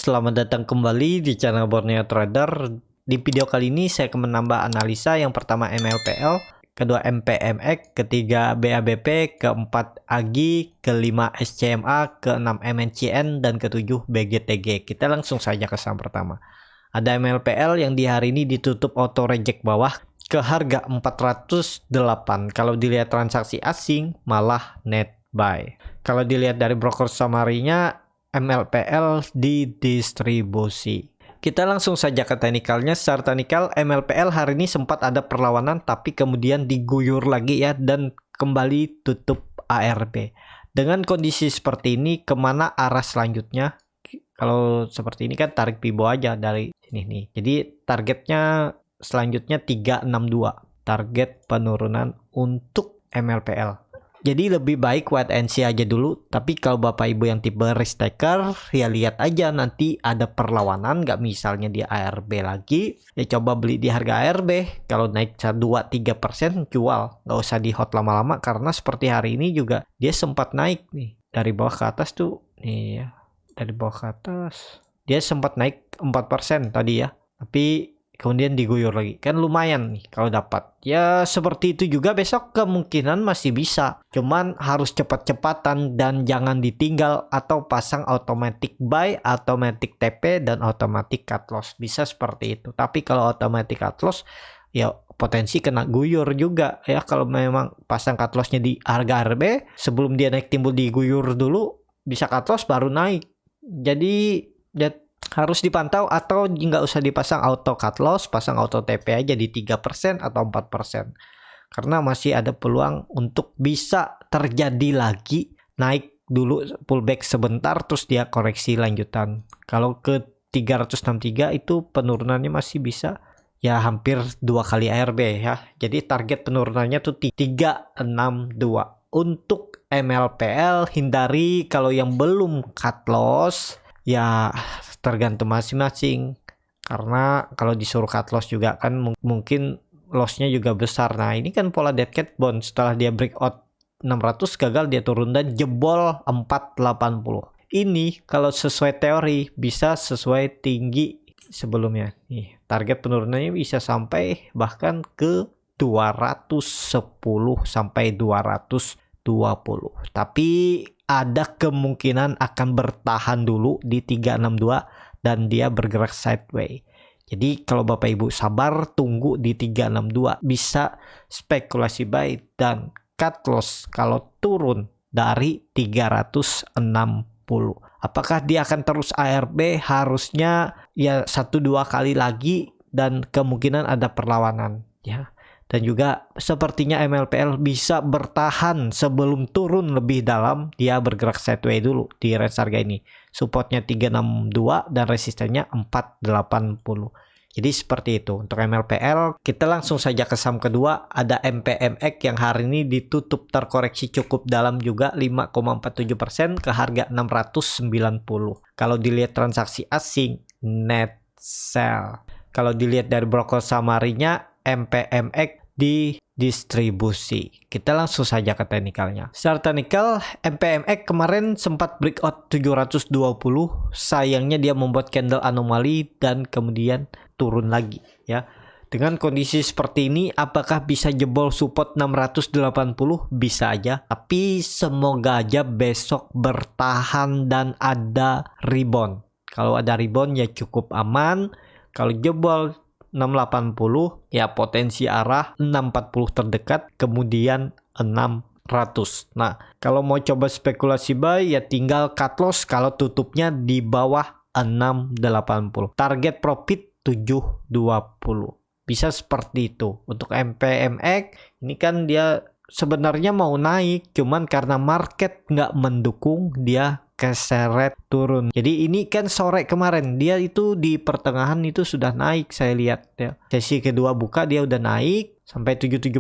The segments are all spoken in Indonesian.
selamat datang kembali di channel Borneo Trader. Di video kali ini saya akan menambah analisa. Yang pertama MLPL, kedua MPMX, ketiga BABP, keempat AGI, kelima SCMA, keenam MNCN, dan ketujuh BGTG. Kita langsung saja ke saham pertama. Ada MLPL yang di hari ini ditutup auto reject bawah ke harga 408. Kalau dilihat transaksi asing malah net buy. Kalau dilihat dari broker summary-nya, MLPL didistribusi. Kita langsung saja ke teknikalnya. Secara teknikal MLPL hari ini sempat ada perlawanan tapi kemudian diguyur lagi ya dan kembali tutup ARB. Dengan kondisi seperti ini kemana arah selanjutnya? Kalau seperti ini kan tarik pibo aja dari sini nih. Jadi targetnya selanjutnya 362. Target penurunan untuk MLPL. Jadi lebih baik wait and see aja dulu. Tapi kalau bapak ibu yang tipe risk taker, ya lihat aja nanti ada perlawanan nggak, misalnya di ARB lagi, ya coba beli di harga ARB. Kalau naik 2-3% jual, nggak usah di hold lama-lama, karena seperti hari ini juga dia sempat naik nih dari bawah ke atas tuh nih ya, dari bawah ke atas dia sempat naik 4% tadi ya, tapi kemudian diguyur lagi, kan lumayan nih kalau dapat. Ya seperti itu juga besok kemungkinan masih bisa. Cuman harus cepat-cepatan dan jangan ditinggal, atau pasang automatic buy, automatic TP, dan automatic cut loss. Bisa seperti itu. Tapi kalau automatic cut loss ya potensi kena guyur juga ya. Kalau memang pasang cut lossnya di harga RB, sebelum dia naik timbul diguyur dulu, bisa cut loss baru naik. Jadi harus dipantau, atau nggak usah dipasang auto cut loss, pasang auto TP aja di 3% atau 4%. Karena masih ada peluang untuk bisa terjadi lagi naik dulu, pullback sebentar terus dia koreksi lanjutan. Kalau ke 363 itu penurunannya masih bisa ya hampir 2 kali ARB ya. Jadi target penurunannya tuh 362. Untuk MLPL hindari kalau yang belum cut loss ya, tergantung masing-masing, karena kalau disuruh cut loss juga kan mungkin lossnya juga besar. Nah ini kan pola dead cat bond, setelah dia breakout 600 gagal, dia turun dan jebol 480. Ini kalau sesuai teori bisa sesuai tinggi sebelumnya nih, target penurunannya bisa sampai bahkan ke 210 sampai 220, tapi ada kemungkinan akan bertahan dulu di 362 dan dia bergerak sideways. Jadi kalau Bapak Ibu sabar tunggu di 362, bisa spekulasi buy dan cut loss kalau turun dari 360. Apakah dia akan terus ARB? Harusnya ya 1-2 kali lagi dan kemungkinan ada perlawanan ya. Dan juga sepertinya MLPL bisa bertahan sebelum turun lebih dalam. Dia bergerak sideways dulu di range harga ini. Supportnya 362 dan resistennya 480. Jadi seperti itu untuk MLPL. Kita langsung saja ke saham kedua. Ada MPMX yang hari ini ditutup terkoreksi cukup dalam juga 5,47% ke harga 690. Kalau dilihat transaksi asing net sell. Kalau dilihat dari broker summary-nya, MPMX didistribusi. Kita langsung saja ke teknikalnya. Secara teknikal MPMX kemarin sempat breakout 720, sayangnya dia membuat candle anomali dan kemudian turun lagi ya. Dengan kondisi seperti ini apakah bisa jebol support 680? Bisa aja, tapi semoga aja besok bertahan dan ada rebound. Kalau ada rebound ya cukup aman. Kalau jebol 680 ya potensi arah 640 terdekat, kemudian 600. Nah kalau mau coba spekulasi buy ya tinggal cut loss kalau tutupnya di bawah 680. Target profit 720. Bisa seperti itu. Untuk MPMX ini kan dia sebenarnya mau naik, cuman karena market nggak mendukung dia keseret turun. Jadi ini kan sore kemarin dia itu di pertengahan itu sudah naik, saya lihat ya. Sesi kedua buka dia udah naik sampai 770.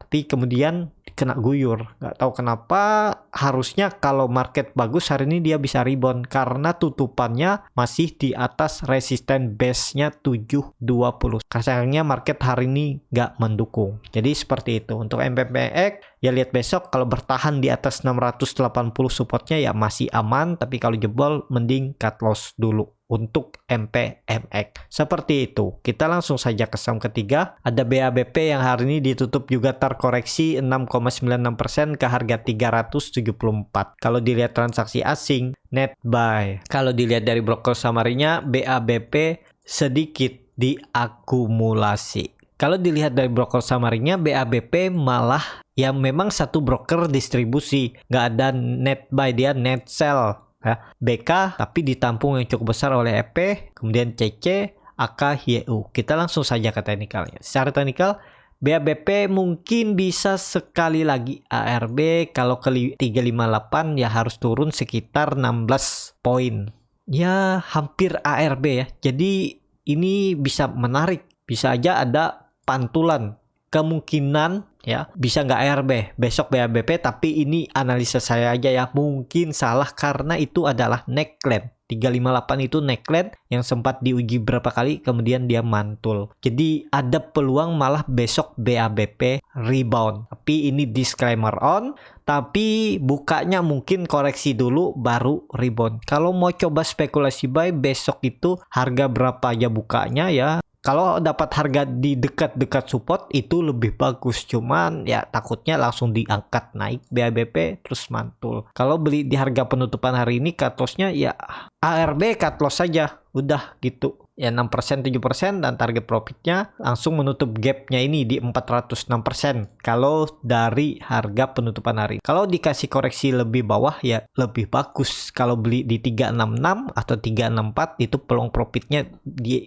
Tapi kemudian kena guyur. Nggak tahu kenapa, harusnya kalau market bagus hari ini dia bisa rebound karena tutupannya masih di atas resisten base-nya 720. Kasarnya market hari ini nggak mendukung. Jadi seperti itu. Untuk MPMX ya lihat besok, kalau bertahan di atas 680 supportnya ya masih aman, tapi kalau jebol mending cut loss dulu untuk MPMX. Seperti itu. Kita langsung saja ke saham ketiga. Ada BABP yang hari ini ditutup juga terkoreksi 6,96% ke harga 374. Kalau dilihat transaksi asing, net buy. Kalau dilihat dari broker summary-nya, BABP sedikit diakumulasi. Kalau dilihat dari broker summary-nya, BABP malah ya memang satu broker distribusi. Nggak ada net buy, dia net sell. Ya, BK tapi ditampung yang cukup besar oleh EP, kemudian CC, AK, YU. Kita langsung saja ke teknikalnya. Secara teknikal, BABP mungkin bisa sekali lagi ARB, kalau ke 358 ya harus turun sekitar 16 poin. Ya hampir ARB ya. Jadi ini bisa menarik, bisa aja ada pantulan. Kemungkinan ya bisa nggak ARB besok BABP, tapi ini analisa saya aja ya, mungkin salah karena itu adalah neckline. 358 itu neckline yang sempat diuji berapa kali kemudian dia mantul. Jadi ada peluang malah besok BABP rebound. Tapi ini disclaimer on, tapi bukanya mungkin koreksi dulu baru rebound. Kalau mau coba spekulasi buy besok itu harga berapa aja bukanya ya. Kalau dapat harga di dekat-dekat support itu lebih bagus, cuman ya takutnya langsung diangkat naik BABP terus mantul. Kalau beli di harga penutupan hari ini cut loss-nya ya ARB cut loss saja, udah gitu. Ya 6%, 7% dan target profitnya langsung menutup gapnya ini di 406% kalau dari harga penutupan hari. Kalau dikasih koreksi lebih bawah ya lebih bagus. Kalau beli di 366 atau 364 itu peluang profitnya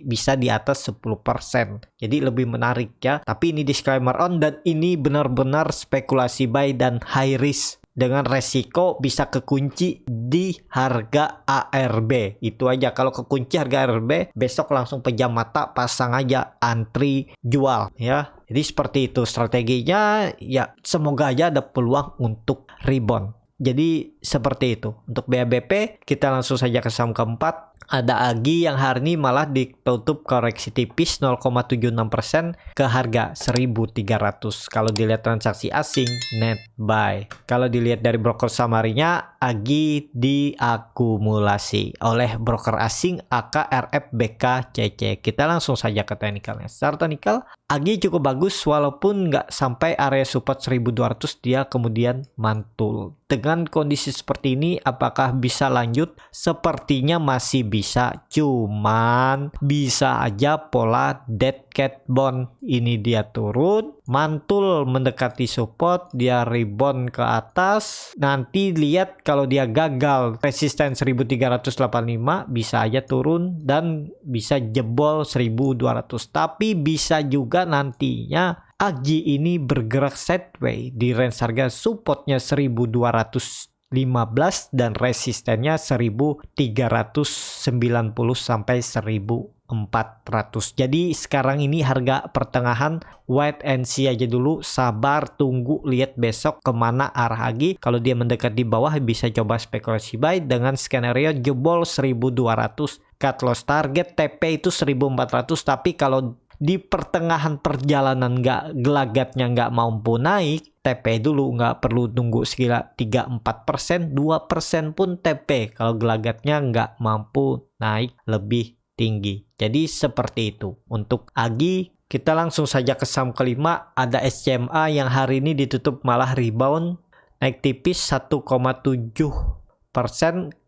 bisa di atas 10%. Jadi lebih menarik ya. Tapi ini disclaimer on dan ini benar-benar spekulasi buy dan high risk. Dengan resiko bisa kekunci di harga ARB. Itu aja. Kalau kekunci harga ARB, besok langsung pejam mata, pasang aja antri jual ya. Jadi seperti itu strateginya ya, semoga aja ada peluang untuk rebound. Jadi seperti itu. Untuk BABP kita langsung saja ke saham keempat. Ada AGI yang hari ini malah ditutup koreksi tipis 0,76% ke harga 1.300. Kalau dilihat transaksi asing, net buy. Kalau dilihat dari broker summary-nya, AGI diakumulasi oleh broker asing AK, RF, BK, CC. Kita langsung saja ke teknikalnya. Secara teknikal, AGI cukup bagus walaupun nggak sampai area support 1.200, dia kemudian mantul. Dengan kondisi seperti ini, apakah bisa lanjut? Sepertinya masih bisa, cuman bisa aja pola dead cat bond. Ini dia turun, mantul mendekati support, dia rebound ke atas. Nanti lihat kalau dia gagal resisten 1385, bisa aja turun dan bisa jebol 1200. Tapi bisa juga nantinya AGI ini bergerak sideways di range harga supportnya 1215 dan resistennya 1390 sampai 1400. Jadi sekarang ini harga pertengahan, wait and see aja dulu, sabar tunggu lihat besok kemana arah AGI. Kalau dia mendekat di bawah bisa coba spekulasi buy dengan skenario jebol 1200, cut loss target TP itu 1400. Tapi kalau di pertengahan perjalanan gelagatnya nggak mampu naik, TP dulu, nggak perlu tunggu sekira 3-4%, 2% pun TP kalau gelagatnya nggak mampu naik lebih tinggi. Jadi seperti itu untuk AGI. Kita langsung saja ke saham kelima. Ada SCMA yang hari ini ditutup malah rebound, naik tipis 1,7%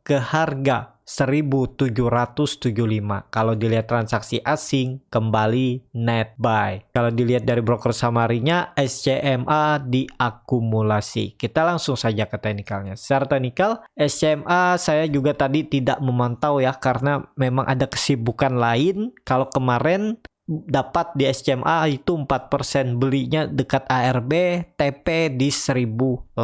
ke harga 1775. Kalau dilihat transaksi asing kembali net buy. Kalau dilihat dari broker summary-nya, SCMA diakumulasi. Kita langsung saja ke teknikalnya. Secara teknikal SCMA saya juga tadi tidak memantau ya, karena memang ada kesibukan lain. Kalau kemarin dapat di SCMA itu 4%, belinya dekat ARB, TP di 1800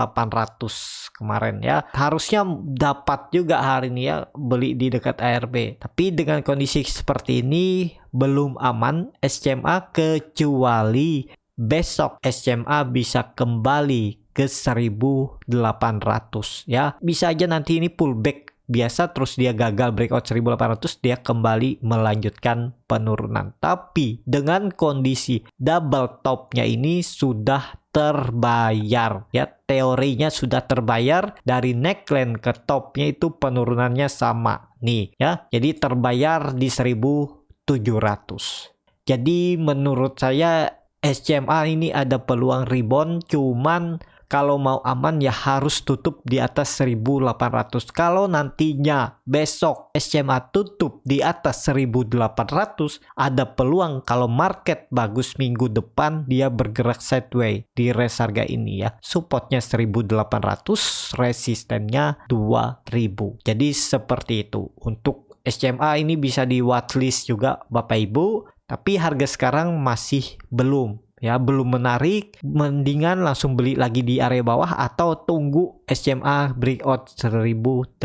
kemarin ya. Harusnya dapat juga hari ini ya, beli di dekat ARB. Tapi dengan kondisi seperti ini belum aman SCMA, kecuali besok SCMA bisa kembali ke 1800 ya. Bisa aja nanti ini pullback biasa terus dia gagal breakout 1800, dia kembali melanjutkan penurunan. Tapi dengan kondisi double topnya ini sudah terbayar ya, teorinya sudah terbayar. Dari neckline ke topnya itu penurunannya sama nih ya, jadi terbayar di 1700. Jadi menurut saya SCMA ini ada peluang rebound, cuman kalau mau aman ya harus tutup di atas 1800. Kalau nantinya besok SCMA tutup di atas 1800, ada peluang kalau market bagus minggu depan dia bergerak sideways di range harga ini ya. Supportnya 1800, resistennya 2000. Jadi seperti itu. Untuk SCMA ini bisa di watchlist juga Bapak Ibu, tapi harga sekarang masih belum ya, belum menarik. Mendingan langsung beli lagi di area bawah atau tunggu SCMA breakout 1800.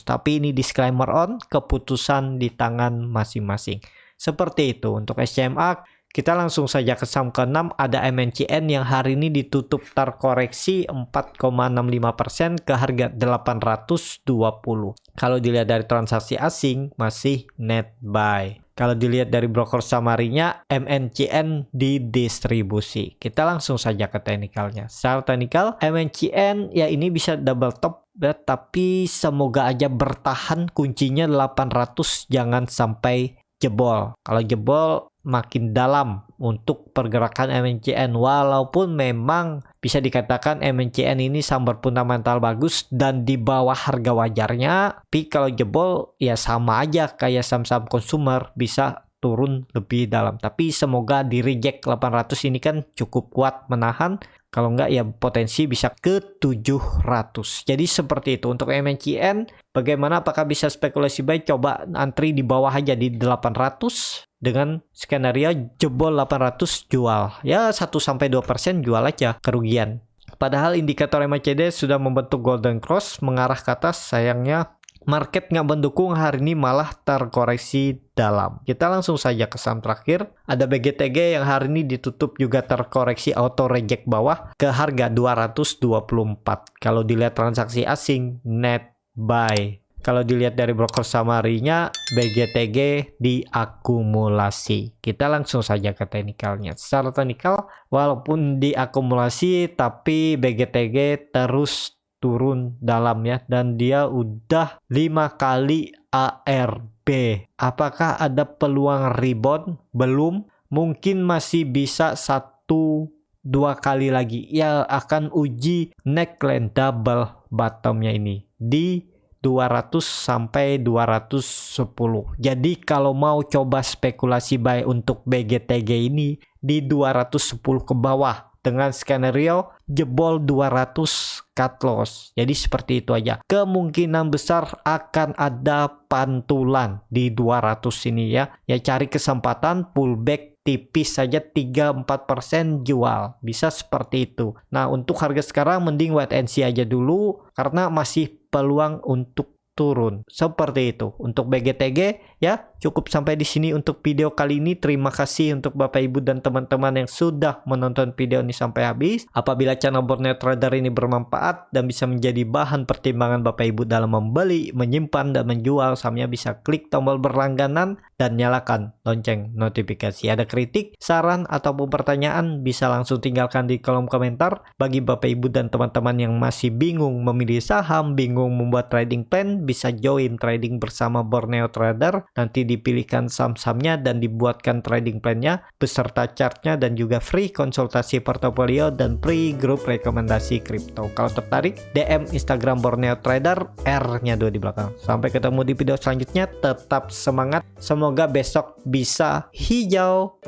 Tapi ini disclaimer on, keputusan di tangan masing-masing. Seperti itu untuk SCMA. Kita langsung saja ke saham ke-6, ada MNCN yang hari ini ditutup terkoreksi 4,65% ke harga 820. Kalau dilihat dari transaksi asing masih net buy. Kalau dilihat dari broker summary-nya, MNCN didistribusi. Kita langsung saja ke teknikalnya. Secara teknikal, MNCN ya ini bisa double top ya, tapi semoga aja bertahan. Kuncinya 800, jangan sampai jebol. Kalau jebol makin dalam untuk pergerakan MNCN, walaupun memang bisa dikatakan MNCN ini saham fundamental bagus dan di bawah harga wajarnya, tapi kalau jebol ya sama aja kayak saham-saham consumer, bisa turun lebih dalam. Tapi semoga di reject 800 ini kan cukup kuat menahan. Kalau enggak ya potensi bisa ke 700. Jadi seperti itu untuk MNCN. Bagaimana, apakah bisa spekulasi buy? Coba antri di bawah aja di 800 dengan skenario jebol 800 jual. Ya 1-2% jual aja, kerugian. Padahal indikator MACD sudah membentuk golden cross mengarah ke atas, sayangnya market nggak mendukung, hari ini malah terkoreksi dalam. Kita langsung saja ke saham terakhir. Ada BGTG yang hari ini ditutup juga terkoreksi auto reject bawah ke harga 224. Kalau dilihat transaksi asing, net buy. Kalau dilihat dari broker summary-nya, BGTG diakumulasi. Kita langsung saja ke teknikalnya. Secara teknikal, walaupun diakumulasi, tapi BGTG terus turun dalam ya, dan dia udah 5 kali ARB. Apakah ada peluang rebound? Belum. Mungkin masih bisa 1-2 kali lagi. Ya akan uji neckline double bottomnya ini di 200 sampai 210. Jadi kalau mau coba spekulasi buy untuk BGTG ini di 210 ke bawah dengan skenario jebol 200 cut loss. Jadi seperti itu aja. Kemungkinan besar akan ada pantulan di 200 ini ya. Ya cari kesempatan pullback tipis saja 3-4% jual. Bisa seperti itu. Nah, untuk harga sekarang mending wait and see aja dulu karena masih peluang untuk turun. Seperti itu untuk BGTG ya. Cukup sampai di sini untuk video kali ini. Terima kasih untuk Bapak Ibu dan teman-teman yang sudah menonton video ini sampai habis. Apabila channel Borneo Trader ini bermanfaat dan bisa menjadi bahan pertimbangan Bapak Ibu dalam membeli, menyimpan dan menjual sahamnya, bisa klik tombol berlangganan dan nyalakan lonceng notifikasi. Ada kritik, saran ataupun pertanyaan bisa langsung tinggalkan di kolom komentar. Bagi Bapak Ibu dan teman-teman yang masih bingung memilih saham, bingung membuat trading plan, bisa join trading bersama Borneo Trader. Nanti dipilihkan saham-sahamnya dan dibuatkan trading plan-nya beserta chart-nya dan juga free konsultasi portofolio dan free grup rekomendasi kripto. Kalau tertarik, DM Instagram Borneo Trader, R-nya 2 di belakang. Sampai ketemu di video selanjutnya, tetap semangat. Semoga besok bisa hijau.